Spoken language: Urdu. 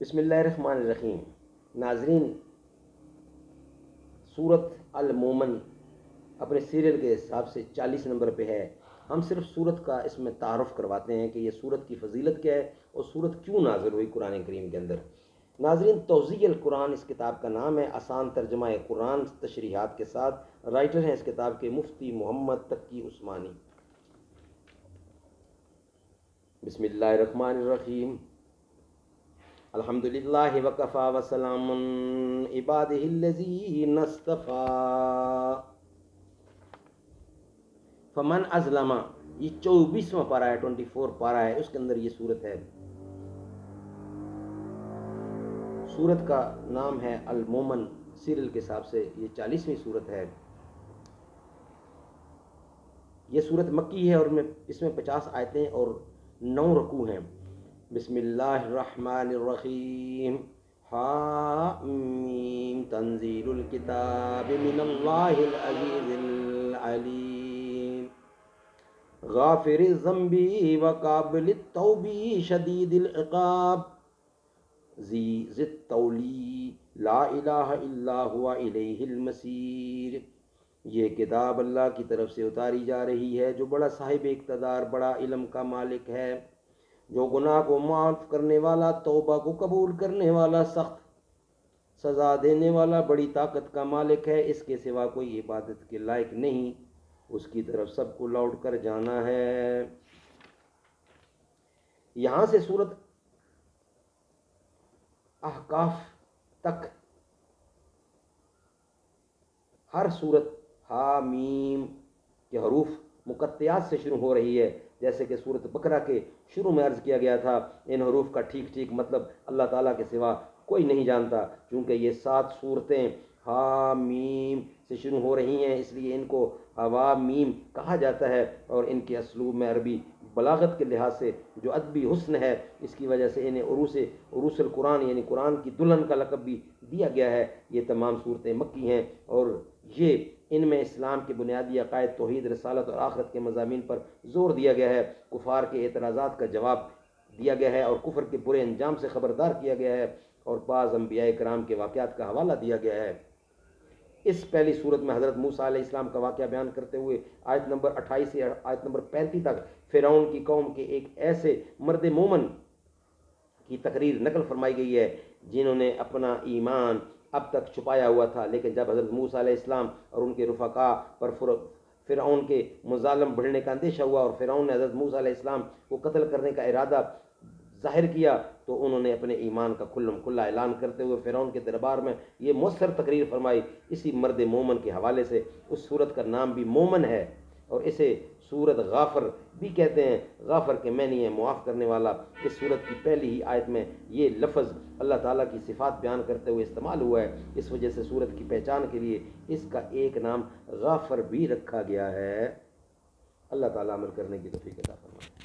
بسم اللہ الرحمن الرحیم۔ ناظرین، سورت المومن اپنے سیریل کے حساب سے 40 نمبر پہ ہے۔ ہم صرف سورت کا اس میں تعارف کرواتے ہیں کہ یہ سورت کی فضیلت کیا ہے اور سورت کیوں نازل ہوئی قرآن کریم کے اندر۔ ناظرین، توضیح القرآن اس کتاب کا نام ہے، آسان ترجمہ قرآن تشریحات کے ساتھ۔ رائٹر ہیں اس کتاب کے مفتی محمد تقی عثمانی۔ بسم اللہ الرحمن الرحیم۔ الحمدللہ وکفا وسلام عبادہ الذین اصطفیٰ فمن ازلم۔ یہ 24واں پارہ ہے، 24 پارہ ہے، اس کے اندر یہ سورت ہے۔ سورت کا نام ہے المومن، سیریل کے حساب سے یہ 40ویں سورت ہے۔ یہ سورت مکی ہے اور اس میں 50 آیتیں اور 9 رکوع ہیں۔ بسم اللہ الرحمن الرحیم۔ حامیم تنزیل الکتاب من اللہ العزیز العلیم غافر الذنب وقابل التوب شدید العقاب ذی الطول لا الہ الا هو الیہ المصیر۔ یہ کتاب اللہ کی طرف سے اتاری جا رہی ہے جو بڑا صاحب اقتدار، بڑا علم کا مالک ہے، جو گناہ کو معاف کرنے والا، توبہ کو قبول کرنے والا، سخت سزا دینے والا، بڑی طاقت کا مالک ہے۔ اس کے سوا کوئی عبادت کے لائق نہیں، اس کی طرف سب کو لوٹ کر جانا ہے۔ یہاں سے سورت احقاف تک ہر سورت حامیم کے حروف مقطعات سے شروع ہو رہی ہے، جیسے کہ سورت بقرہ کے شروع میں عرض کیا گیا تھا، ان حروف کا ٹھیک مطلب اللہ تعالیٰ کے سوا کوئی نہیں جانتا۔ چونکہ یہ 7 صورتیں حامیم سے شروع ہو رہی ہیں، اس لیے ان کو حوامیم کہا جاتا ہے، اور ان کے اسلوب میں عربی بلاغت کے لحاظ سے جو ادبی حسن ہے، اس کی وجہ سے انہیں عروس القرآن یعنی قرآن کی دلہن کا لقب بھی دیا گیا ہے۔ یہ تمام صورتیں مکی ہیں اور یہ ان میں اسلام کے بنیادی عقائد، توحید، رسالت اور آخرت کے مضامین پر زور دیا گیا ہے، کفار کے اعتراضات کا جواب دیا گیا ہے اور کفر کے برے انجام سے خبردار کیا گیا ہے، اور بعض انبیاء کرام کے واقعات کا حوالہ دیا گیا ہے۔ اس پہلی صورت میں حضرت موسیٰ علیہ السلام کا واقعہ بیان کرتے ہوئے آیت نمبر 28 سے آیت نمبر 35 تک فرعون کی قوم کے ایک ایسے مرد مومن کی تقریر نقل فرمائی گئی ہے جنہوں نے اپنا ایمان اب تک چھپایا ہوا تھا، لیکن جب حضرت موسیٰ علیہ السلام اور ان کے رفقا پر فرعون کے مظالم بڑھنے کا اندیشہ ہوا اور فرعون نے حضرت موسیٰ علیہ السلام کو قتل کرنے کا ارادہ ظاہر کیا، تو انہوں نے اپنے ایمان کا کھلم کھلا اعلان کرتے ہوئے فرعون کے دربار میں یہ مؤثر تقریر فرمائی۔ اسی مرد مومن کے حوالے سے اس سورت کا نام بھی مومن ہے، اور اسے سورت غافر بھی کہتے ہیں۔ غافر کے معنی ہے معاف کرنے والا۔ اس سورت کی پہلی ہی آیت میں یہ لفظ اللہ تعالیٰ کی صفات بیان کرتے ہوئے استعمال ہوا ہے، اس وجہ سے سورت کی پہچان کے لیے اس کا ایک نام غافر بھی رکھا گیا ہے۔ اللہ تعالیٰ عمل کرنے کی توفیق عطا فرمائے۔